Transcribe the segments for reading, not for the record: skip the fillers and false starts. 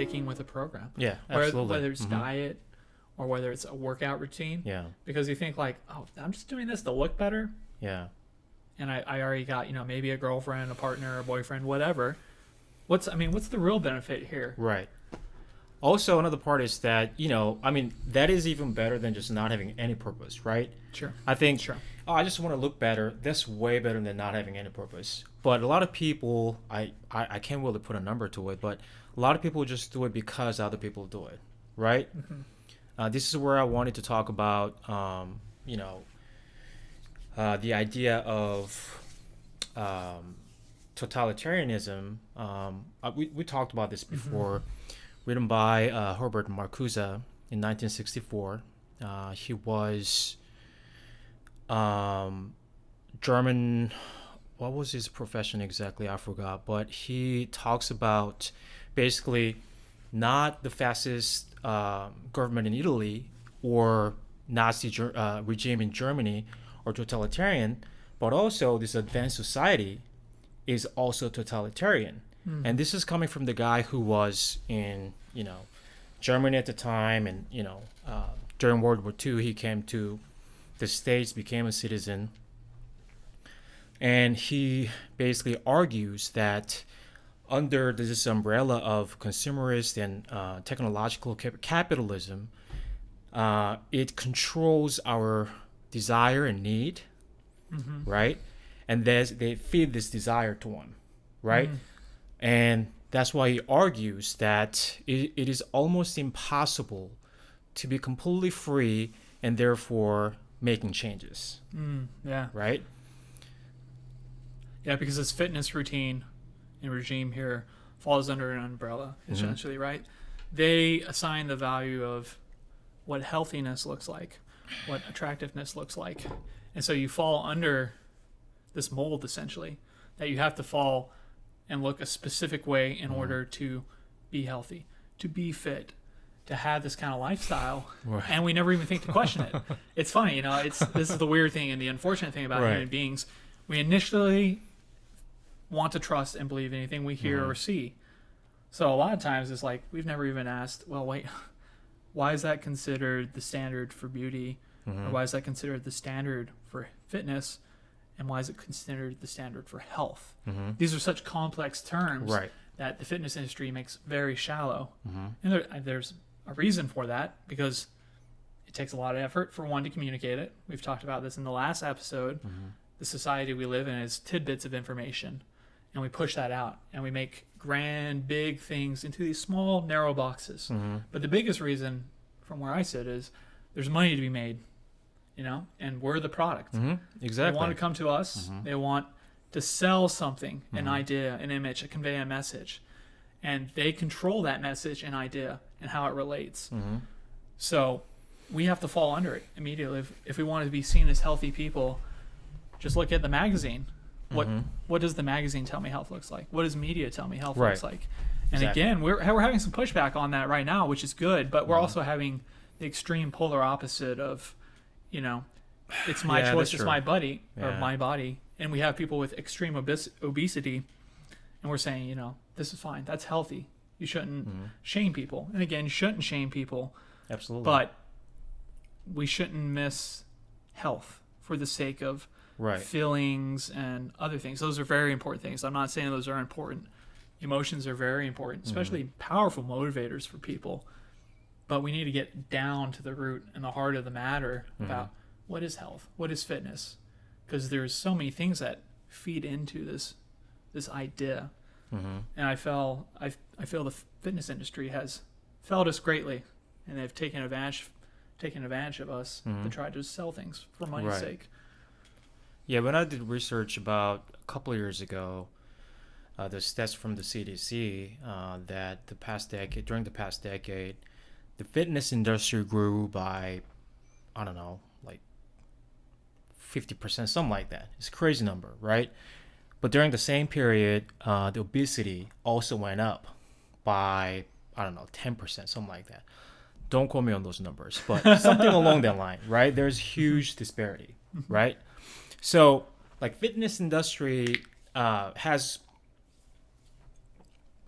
sticking with a program. Yeah, absolutely. Whether it's diet or whether it's a workout routine. Yeah. Because you think like, oh, I'm just doing this to look better. Yeah. And I already got, maybe a girlfriend, a partner, a boyfriend, whatever. What's the real benefit here? Right. Also, another part is that, that is even better than just not having any purpose, right? Sure. I think, Sure. I just want to look better. That's way better than not having any purpose. But a lot of people, I can't really put a number to it, but a lot of people just do it because other people do it, right? Mm-hmm. This is where I wanted to talk about, the idea of totalitarianism. We talked about this before. Written by Herbert Marcuse in 1964. He was German. What was his profession exactly? I forgot. But he talks about basically not the fascist government in Italy or Nazi regime in Germany or totalitarian, but also this advanced society is also totalitarian. And this is coming from the guy who was in, Germany at the time. And, during World War II, he came to the States, became a citizen. And he basically argues that under this umbrella of consumerist and technological capitalism, it controls our desire and need, right? And they feed this desire to one, right? And that's why he argues that it is almost impossible to be completely free and therefore making changes. Yeah. Right? Yeah, because this fitness routine and regime here falls under an umbrella, essentially, right? They assign the value of what healthiness looks like, what attractiveness looks like. And so you fall under this mold, essentially, that you have to fall and look a specific way in order to be healthy, to be fit, to have this kind of lifestyle. Right. And we never even think to question it. It's funny, this is the weird thing and the unfortunate thing about human beings. We initially want to trust and believe anything we hear or see. So a lot of times it's like we've never even asked, well, wait, why is that considered the standard for beauty? Or why is that considered the standard for fitness? And why is it considered the standard for health? These are such complex terms that the fitness industry makes very shallow. And there's a reason for that, because it takes a lot of effort for one to communicate it. We've talked about this in the last episode. The society we live in is tidbits of information, and we push that out, and we make grand, big things into these small, narrow boxes. But the biggest reason, from where I sit, is there's money to be made. And we're the product. Exactly. They want to come to us. They want to sell something, an idea, an image, convey a message. And they control that message and idea and how it relates. So we have to fall under it immediately. If we want to be seen as healthy people, just look at the magazine. What does the magazine tell me health looks like? What does media tell me health looks like? And again, we're having some pushback on that right now, which is good. But we're also having the extreme polar opposite of, it's my choice, it's my body, or my body. And we have people with extreme obesity, and we're saying, this is fine. That's healthy. You shouldn't shame people. And again, you shouldn't shame people. Absolutely. But we shouldn't miss health for the sake of feelings and other things. Those are very important things. I'm not saying those are important. Emotions are very important, especially powerful motivators for people. But we need to get down to the root and the heart of the matter about what is health, what is fitness, because there's so many things that feed into this idea. And I feel the fitness industry has failed us greatly, and they've taken advantage of us to try to sell things for money's sake. Yeah, when I did research about a couple of years ago, the stats from the CDC that during the past decade, the fitness industry grew by, I don't know, like 50%, something like that. It's a crazy number, right? But during the same period, the obesity also went up by, I don't know, 10%, something like that. Don't quote me on those numbers, but something along that line, right? There's huge disparity, right? So, like, fitness industry has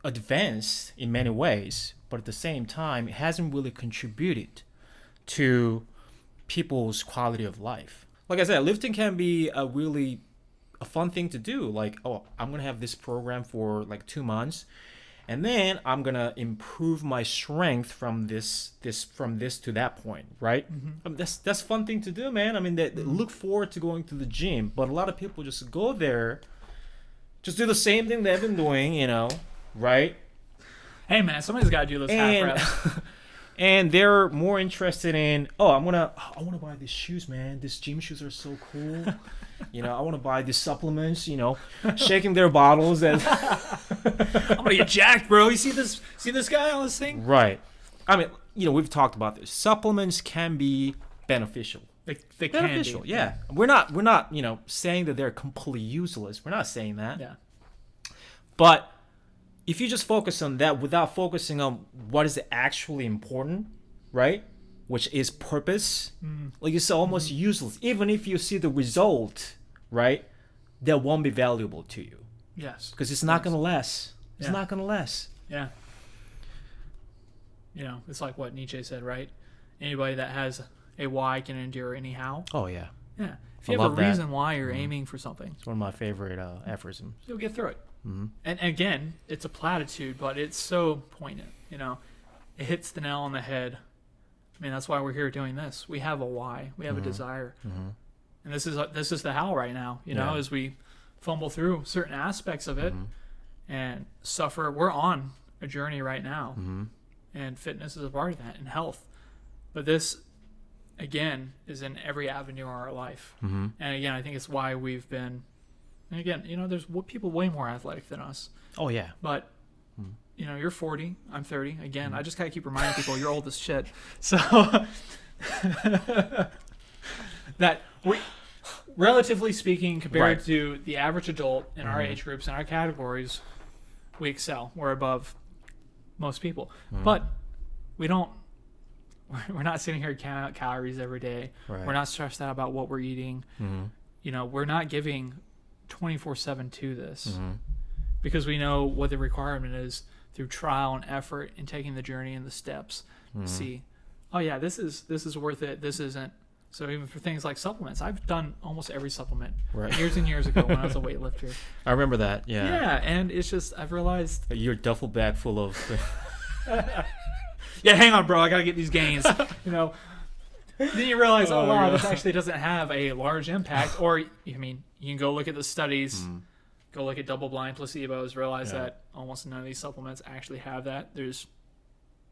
advanced in many ways, but at the same time, it hasn't really contributed to people's quality of life. Like I said, lifting can be a fun thing to do. Like, oh, I'm gonna have this program for like 2 months, and then I'm gonna improve my strength from this to that point, right? That's a fun thing to do, man. I mean, they look forward to going to the gym, but a lot of people just go there, just do the same thing they've been doing, right? Hey man, somebody's got to do those half reps. And they're more interested in, I want to buy these shoes, man. These gym shoes are so cool. I want to buy these supplements, shaking their bottles and I'm going to get jacked, bro. You see this guy on this thing? Right. I mean, we've talked about this. Supplements can be beneficial. They beneficial, can be. yeah. We're not, saying that they're completely useless. We're not saying that. Yeah. But if you just focus on that without focusing on what is actually important, right? Which is purpose, like it's almost useless. Even if you see the result, right? That won't be valuable to you. Yes. Because it's not going to last. It's not going to last. Yeah. It's like what Nietzsche said, right? Anybody that has a why can endure anyhow. Oh, yeah. Yeah. If you have a reason why you're aiming for something, it's one of my favorite aphorisms. You'll get through it. And again, it's a platitude, but it's so poignant. It hits the nail on the head. I mean, that's why we're here doing this. We have a why. We have a desire, and this is the how right now. As we fumble through certain aspects of it and suffer. We're on a journey right now, and fitness is a part of that, and health. But this, again, is in every avenue of our life. And again, I think it's why we've been. And again, there's people way more athletic than us. Oh, yeah. But, you're 40, I'm 30. Again, I just got to keep reminding people you're old as shit. So, that we, relatively speaking, compared to the average adult in our age groups and our categories, we excel. We're above most people. But we're not sitting here counting out calories every day. Right. We're not stressed out about what we're eating. We're not giving 24/7 to this because we know what the requirement is through trial and effort and taking the journey and the steps to see, oh yeah, this is worth it, this isn't. So even for things like supplements, I've done almost every supplement years and years ago when I was a weightlifter. I remember that. Yeah, and it's just I've realized your duffel bag full of yeah, hang on bro, I gotta get these gains. Then you realize, wow, this actually doesn't have a large impact. Or, you can go look at the studies, go look at double-blind placebos, realize that almost none of these supplements actually have that. There's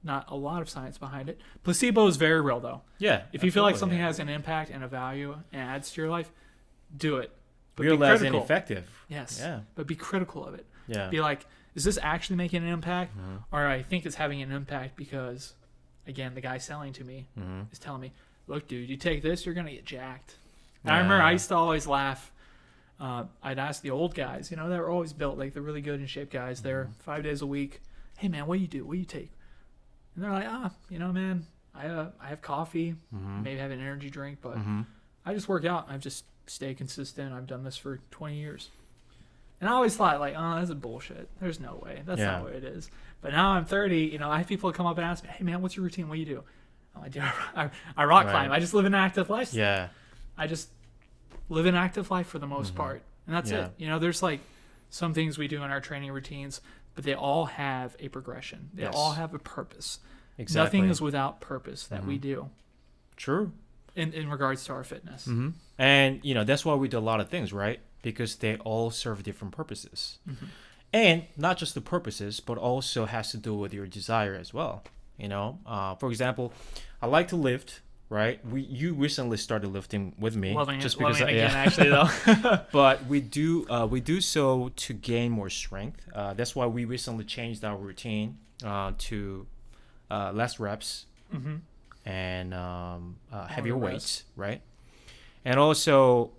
not a lot of science behind it. Placebo is very real, though. Yeah. If you feel like something has an impact and a value and adds to your life, do it. But real be as critical. ineffective. Yes. Yeah. But be critical of it. Yeah. Be like, is this actually making an impact? Or I think it's having an impact because, again, the guy selling to me is telling me, look, dude, you take this, you're going to get jacked. And I remember I used to always laugh. I'd ask the old guys, they were always built, like the really good in shape guys. They're 5 days a week. Hey, man, what do you do? What do you take? And they're like, man, I have coffee, maybe have an energy drink, but I just work out. I've just stayed consistent. I've done this for 20 years. And I always thought, like, oh, that's bullshit. There's no way. That's not what it is. But now I'm 30. I have people come up and ask me, hey, man, what's your routine? What do you do? I rock climb. I just live an active life. Yeah. I just live an active life for the most part. And that's it. There's like some things we do in our training routines, but they all have a progression. They all have a purpose. Exactly. Nothing is without purpose that we do. True. In regards to our fitness. And, that's why we do a lot of things, right? Because they all serve different purposes. And not just the purposes, but also has to do with your desire as well. For example, I like to lift, right? You recently started lifting with me, loving just it, because loving it again, actually, though. But we do so to gain more strength. That's why we recently changed our routine to less reps and heavier weights, right? And also,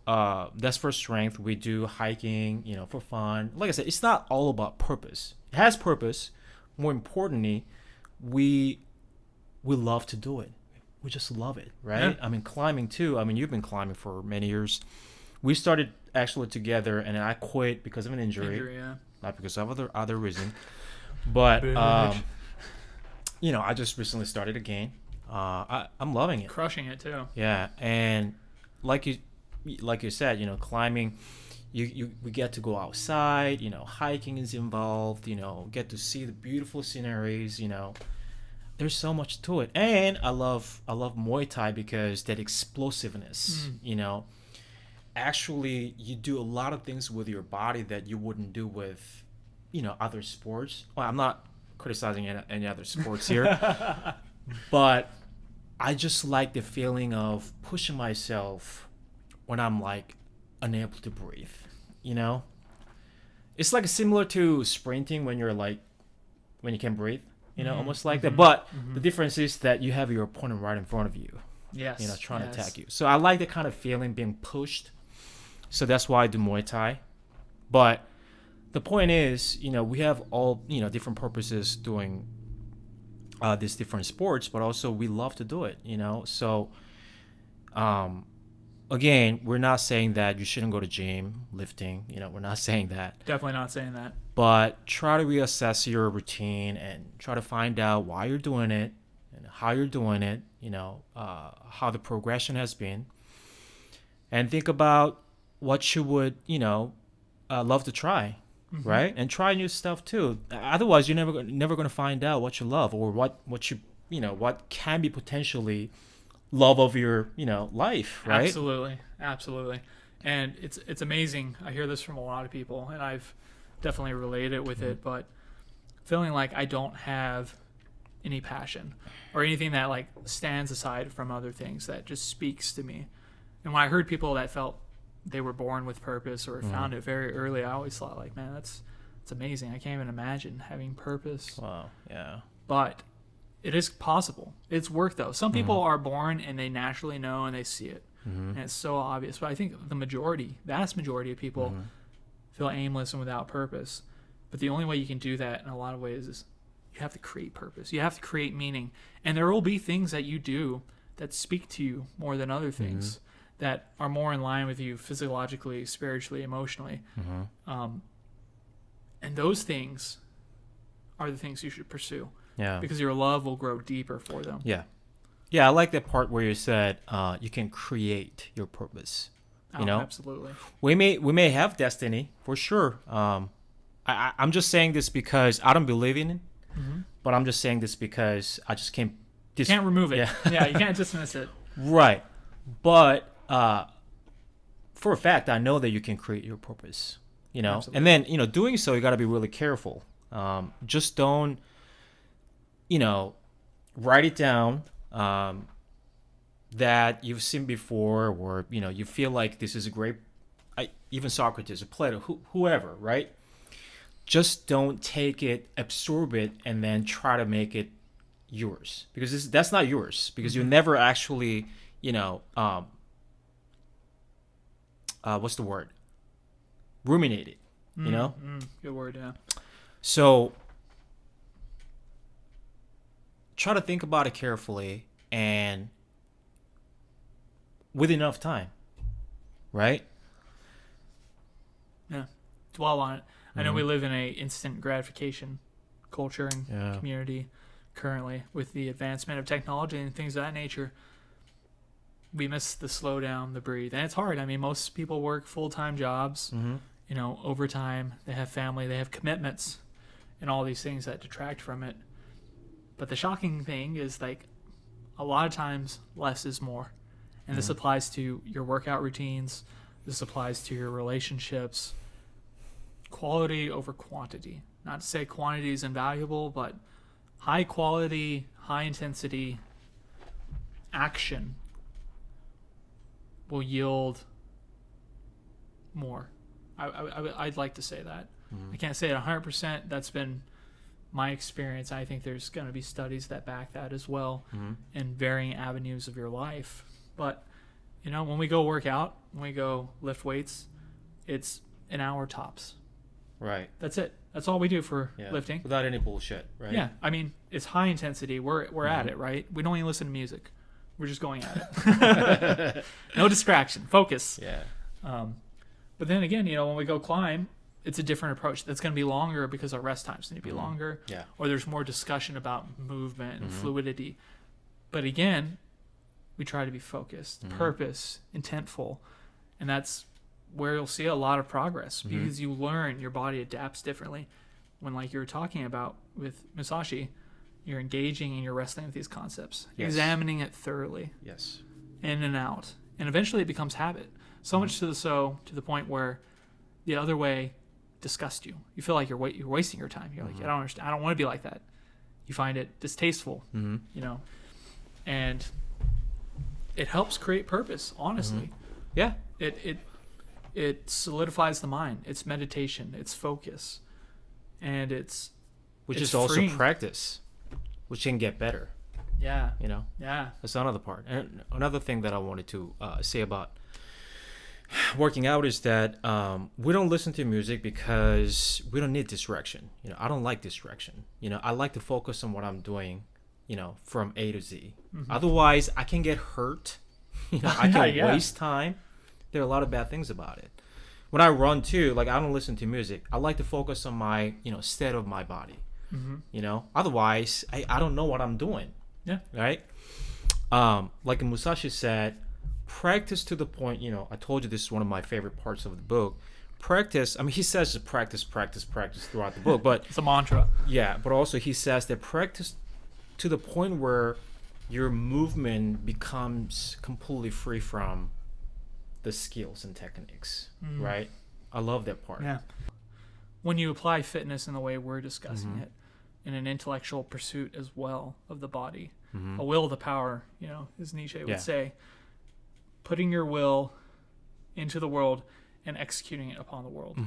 that's for strength. We do hiking, for fun. Like I said, it's not all about purpose. It has purpose. More importantly, we love to do it. We just love it, right? Yeah. I mean, climbing too. I mean, you've been climbing for many years. We started actually together, and then I quit because of an injury, Yeah. not because of other reason. But I just recently started again. I'm loving it. Crushing it too. Yeah, and like you like you said, climbing, we get to go outside. Hiking is involved. Get to see the beautiful sceneries. There's so much to it, and I love Muay Thai because that explosiveness. Actually, you do a lot of things with your body that you wouldn't do with other sports. Well, I'm not criticizing any other sports here, but I just like the feeling of pushing myself when I'm like unable to breathe. You know, it's like similar to sprinting when you're like when you can breathe. Almost like that. But the difference is that you have your opponent right in front of you. Yes. Trying to attack you. So I like that kind of feeling, being pushed. So that's why I do Muay Thai. But the point is, we have all different purposes doing these different sports, but also we love to do it. So again, we're not saying that you shouldn't go to gym, lifting. We're not saying that. Definitely not saying that. But try to reassess your routine and try to find out why you're doing it and how you're doing it. How the progression has been, and think about what you would love to try. Right, and try new stuff too. Otherwise, you're never going to find out what you love or what you what can be potentially love of your life. Right. Absolutely. And it's amazing. I hear this from a lot of people, and I've definitely related with it. But feeling like I don't have any passion or anything that like stands aside from other things that just speaks to me. And when I heard people that felt they were born with purpose or found it very early, I always thought like, man, that's amazing. I can't even imagine having purpose. Wow. Yeah. But it is possible. It's work though. Some people are born and they naturally know and they see it. And it's so obvious. But I think the vast majority of people feel aimless and without purpose. But the only way you can do that in a lot of ways is you have to create purpose. You have to create meaning. And there will be things that you do that speak to you more than other things. That are more in line with you physiologically, spiritually, emotionally. And those things are the things you should pursue. Yeah. Because your love will grow deeper for them. Yeah. Yeah, I like that part where you said you can create your purpose. Absolutely. We may have destiny for sure. I'm just saying this because I don't believe in it, but I'm just saying this because I just can't. You can't remove it. Yeah, you can't dismiss it. Right, but for a fact, I know that you can create your purpose. Absolutely. And then doing so, you got to be really careful. Just don't write it down. That you've seen before, or you feel like this is a great. Even Socrates or Plato, whoever, right? Just don't take it, absorb it, and then try to make it yours, because that's not yours, because you never actually, what's the word? Ruminate it, Good word, yeah. So try to think about it carefully and with enough time, right? Yeah, dwell on it. I know we live in a instant gratification culture and community currently with the advancement of technology and things of that nature. We miss the slow down, the breathe, and it's hard. I mean, most people work full-time jobs, overtime. They have family, they have commitments, and all these things that detract from it. But the shocking thing is, like, a lot of times less is more. And this applies to your workout routines. This applies to your relationships. Quality over quantity. Not to say quantity is invaluable, but high quality, high intensity action will yield more. I'd like to say that. I can't say it 100%. That's been my experience. I think there's going to be studies that back that as well in varying avenues of your life. But, when we go work out, when we go lift weights, it's an hour tops. Right. That's it. That's all we do for lifting. Without any bullshit, right? Yeah. I mean, it's high intensity. We're at it, right? We don't even listen to music. We're just going at it. No distraction. Focus. Yeah. But then again, when we go climb, it's a different approach. That's going to be longer because our rest times need to be longer, Yeah. or there's more discussion about movement and Mhm. fluidity. But again, we try to be focused, purpose, intentful, and that's where you'll see a lot of progress because you learn your body adapts differently. When, like you were talking about with Musashi, you're engaging and you're wrestling with these concepts, Yes. examining it thoroughly, Yes. in and out, and eventually it becomes habit. So much to the point where the other way disgusts you. You feel like you're wasting your time. You're like, I don't understand. I don't want to be like that. You find it distasteful, you know, and it helps create purpose. Honestly, Yeah. it solidifies the mind. It's meditation. It's focus, and it's Which it's is also freeing. practice, which can get better. Yeah, You know, yeah, that's another part. And another thing that I wanted to say about working out is that we don't listen to music because we don't need distraction. You know, I don't like distraction. You know, I like to focus on what I'm doing, you know, from A to Z. Otherwise, I can get hurt. You know, I can Yeah. waste time. There are a lot of bad things about it. When I run too, like I don't listen to music. I like to focus on my, you know, state of my body. You know, otherwise, I don't know what I'm doing. yeah, Right? Like Musashi said, practice to the point, you know, I told you this is one of my favorite parts of the book. Practice, I mean, he says to practice throughout the book, but it's a mantra. yeah, but also he says that practice to the point where your movement becomes completely free from the skills and techniques, right? I love that part. Yeah. When you apply fitness in the way we're discussing it, in an intellectual pursuit as well of the body, a will to power, you know, as Nietzsche would Yeah. say, putting your will into the world and executing it upon the world.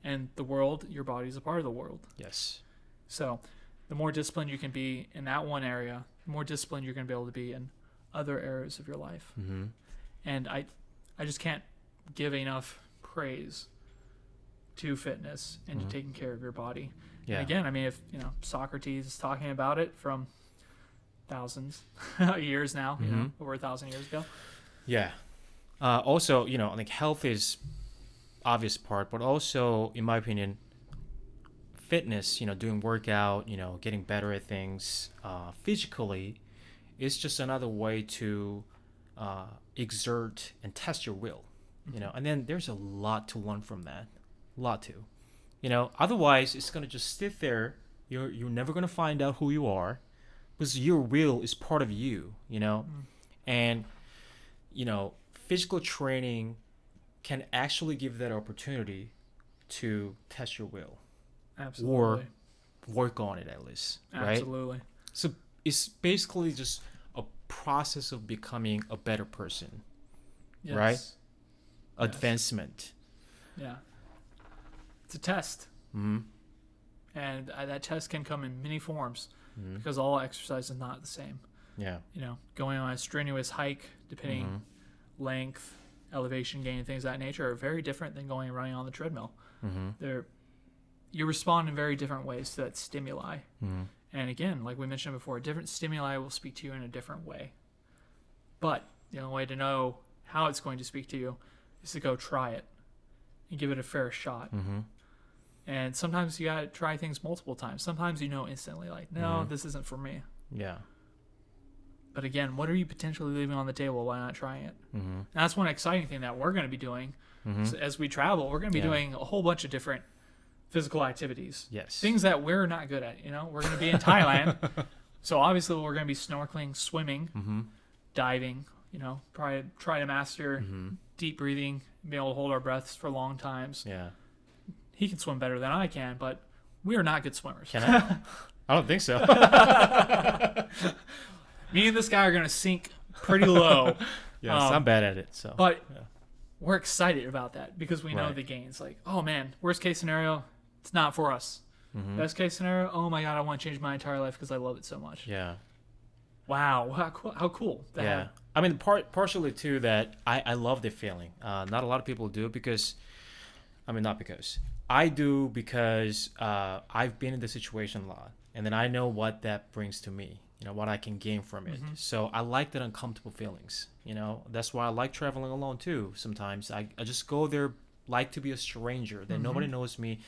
And the world, your body is a part of the world. Yes. So the more disciplined you can be in that one area, the more disciplined you're going to be able to be in other areas of your life. And I just can't give enough praise to fitness and to taking care of your body. Yeah. And again, I mean, if you know Socrates is talking about it from thousands years now, you know, over 1,000 years ago. Yeah. Also, you know, like health is obvious part, but also, in my opinion, fitness, you know, doing workout, you know, getting better at things physically is just another way to exert and test your will, you know, and then there's a lot to learn from that. A lot to. You know, otherwise it's going to just sit there. You're never going to find out who you are because your will is part of you, you know, and you know, physical training can actually give that opportunity to test your will Absolutely. or work on it at least, right? Absolutely. So it's basically just a process of becoming a better person, Yes. right? Yes. Advancement. Yeah. It's a test. Mm-hmm. And that test can come in many forms because all exercise is not the same. Yeah. You know, going on a strenuous hike, depending length, elevation gain, things of that nature, are very different than going and running on the treadmill. You respond in very different ways to that stimuli. And again, like we mentioned before, different stimuli will speak to you in a different way. But the only way to know how it's going to speak to you is to go try it and give it a fair shot. And sometimes you gotta try things multiple times. Sometimes you know instantly, like, no, this isn't for me. Yeah. But again, what are you potentially leaving on the table by not trying it? And that's one exciting thing that we're going to be doing. So as we travel, we're going to be doing a whole bunch of different physical activities. Yes. Things that we're not good at. You know, we're going to be in Thailand. So obviously we're going to be snorkeling, swimming, diving, you know, try to master deep breathing, be able to hold our breaths for long times. Yeah. He can swim better than I can, but we are not good swimmers. Can I? I don't think so. Me and this guy are going to sink pretty low. Yes, I'm bad at it. So. But we're excited about that because we know Right. the gains. Like, oh man, worst case scenario, it's not for us. Best case scenario, oh my God, I want to change my entire life because I love it so much. Yeah. Wow, how cool. That Yeah. I mean, partially too that I love the feeling. Not a lot of people do because, I mean, not because. I do because I've been in the situation a lot. And then I know what that brings to me, you know, what I can gain from it. So I like that uncomfortable feelings, you know. That's why I like traveling alone too sometimes. I just go there like to be a stranger, that Mm-hmm. nobody knows me.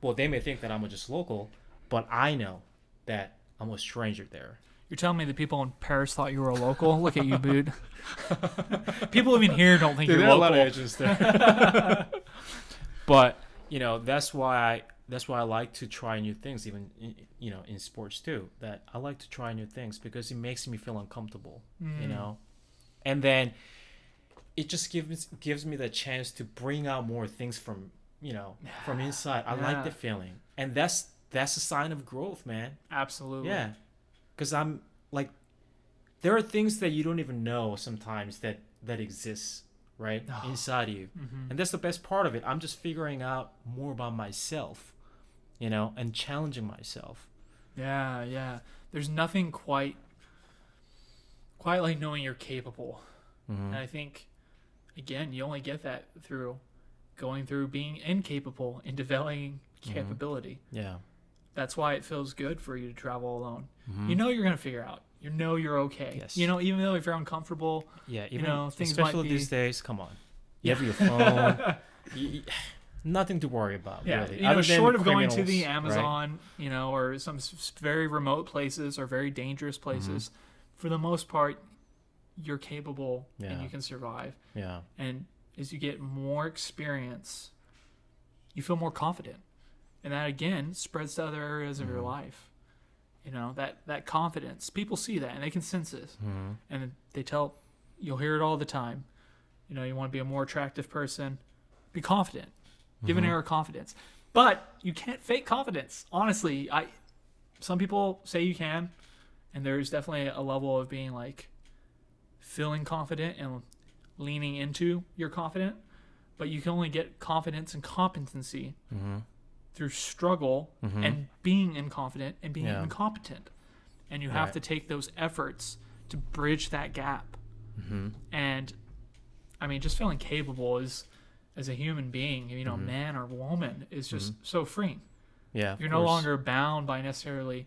Well, they may think that I'm just local, but I know that I'm a stranger there. You're telling me the people in Paris thought you were a local? Look at you, dude. People even here don't think Dude, you're there are a local. lot of agents there. But that's why I like to try new things, even in sports too. That I like to try new things because it makes me feel uncomfortable, and then it just gives me the chance to bring out more things from inside. I like the feeling, and that's a sign of growth, man. Absolutely. Yeah, because I'm like, there are things that you don't even know sometimes that exists right inside you, and that's the best part of it. I'm just figuring out more about myself, and challenging myself. Yeah. There's nothing quite like knowing you're capable. And I think, again, you only get that through going through being incapable and developing capability. Yeah. That's why it feels good for you to travel alone. You know you're going to figure out. You know you're okay. Yes. Even though if you're uncomfortable, Yeah, even things especially might be... these days. Come on, you have your phone. Nothing to worry about. Yeah, really. Other than short of going to the criminals, Amazon, or some very remote places or very dangerous places, for the most part, you're capable and you can survive. Yeah. And as you get more experience, you feel more confident. And that, again, spreads to other areas of your life. That confidence. People see that and they can sense it. And you'll hear it all the time. You want to be a more attractive person, be confident. Give an air of confidence. But you can't fake confidence. Honestly, some people say you can, and there's definitely a level of being like feeling confident and leaning into your confident, but you can only get confidence and competency through struggle and being inconfident and being incompetent. And you have to take those efforts to bridge that gap. And I mean, just feeling capable is, as a human being, man or woman, is just so freeing. Yeah. You're no longer bound by necessarily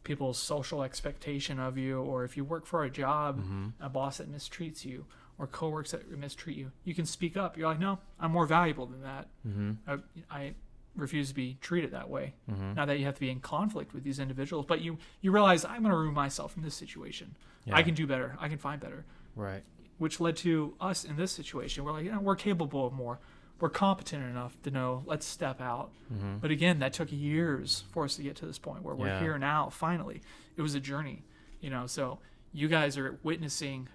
people's social expectation of you, or if you work for a job, a boss that mistreats you, or coworkers that mistreat you. You can speak up. You're like, no, I'm more valuable than that. I refuse to be treated that way. Not that you have to be in conflict with these individuals, but you realize, I'm going to remove myself in this situation. I can do better. I can find better. Right. Which led to us in this situation. We're like, we're capable of more. We're competent enough to know, let's step out. But again, that took years for us to get to this point where we're here now, finally. It was a journey, so you guys are witnessing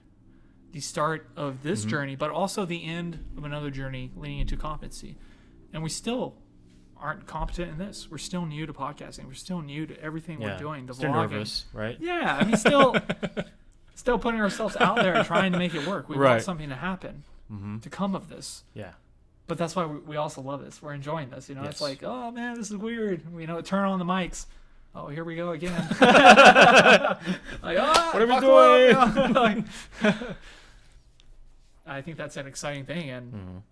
the start of this journey, but also the end of another journey leading into competency. And we still aren't competent in this. We're still new to podcasting. We're still new to everything we're doing. The still vlogging. Nervous, right? Yeah, I mean, still putting ourselves out there and trying to make it work. We want something to happen, to come of this. Yeah. But that's why we also love this. We're enjoying this. Yes. It's like, oh man, this is weird. Turn on the mics. Oh, here we go again. Like, what are we doing? Like, I think that's an exciting thing, and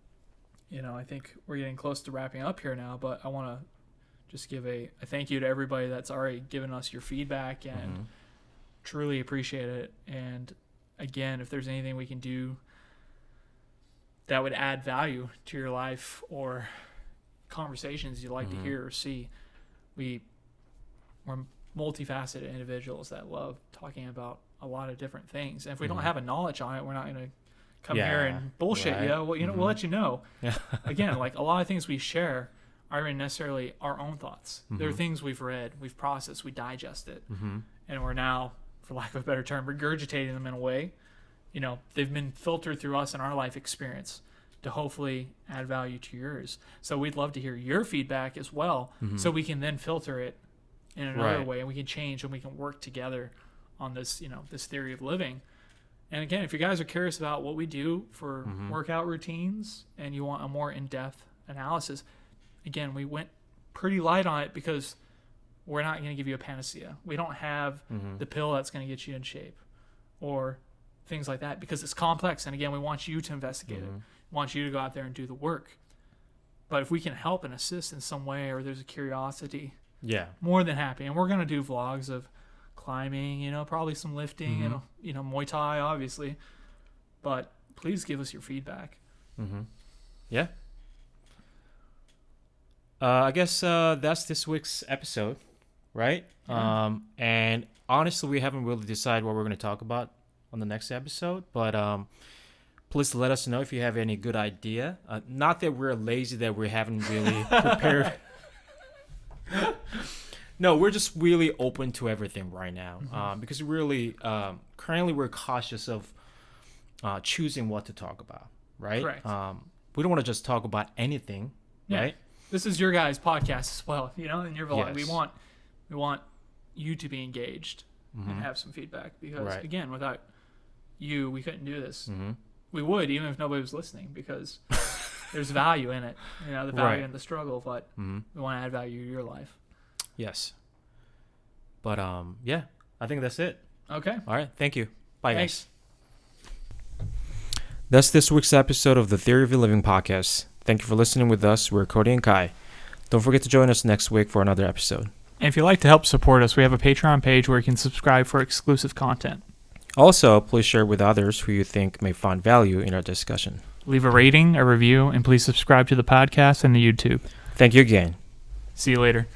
I think we're getting close to wrapping up here now. But I want to just give a thank you to everybody that's already given us your feedback, and truly appreciate it. And again, if there's anything we can do that would add value to your life or conversations you'd like to hear or see, we're multifaceted individuals that love talking about a lot of different things. And if we don't have a knowledge on it, we're not going to come here and bullshit you. Well, we'll let you know. Again, like a lot of things we share aren't necessarily our own thoughts. They're things we've read, we've processed, we digest it, and we're now, for lack of a better term, regurgitating them in a way. They've been filtered through us and our life experience to hopefully add value to yours. So we'd love to hear your feedback as well, so we can then filter it in another way, and we can change and we can work together on this, this theory of living. And again, if you guys are curious about what we do for workout routines and you want a more in-depth analysis, again, we went pretty light on it because we're not going to give you a panacea. We don't have the pill that's going to get you in shape or things like that, because it's complex. And again, we want you to investigate it. We want you to go out there and do the work. But if we can help and assist in some way, or there's a curiosity, more than happy. And we're going to do vlogs of climbing, probably some lifting, and Muay Thai, obviously. But please give us your feedback. Yeah. I guess that's this week's episode, right? Yeah. And honestly, we haven't really decided what we're going to talk about on the next episode, but please let us know if you have any good idea. Not that we're lazy, that we haven't really prepared. No, we're just really open to everything right now, because really, currently we're cautious of choosing what to talk about, right? Correct. We don't want to just talk about anything, Yeah. right? This is your guys' podcast as well, in your vlog. Yes. We want you to be engaged and have some feedback because Right. again, without you, we couldn't do this. Mm-hmm. We would even if nobody was listening because there's value in it. The value Right. in the struggle, but Mm-hmm. we want to add value to your life. Yes. But yeah, I think that's it. Okay. All right. Thank you. Bye, Thanks. guys. That's this week's episode of the Theory of Your Living podcast. Thank you for listening with us. We're Cody and Kai. Don't forget to join us next week for another episode. And if you'd like to help support us, we have a Patreon page where you can subscribe for exclusive content. Also, please share it with others who you think may find value in our discussion. Leave a rating, a review, and please subscribe to the podcast and the YouTube. Thank you again. See you later.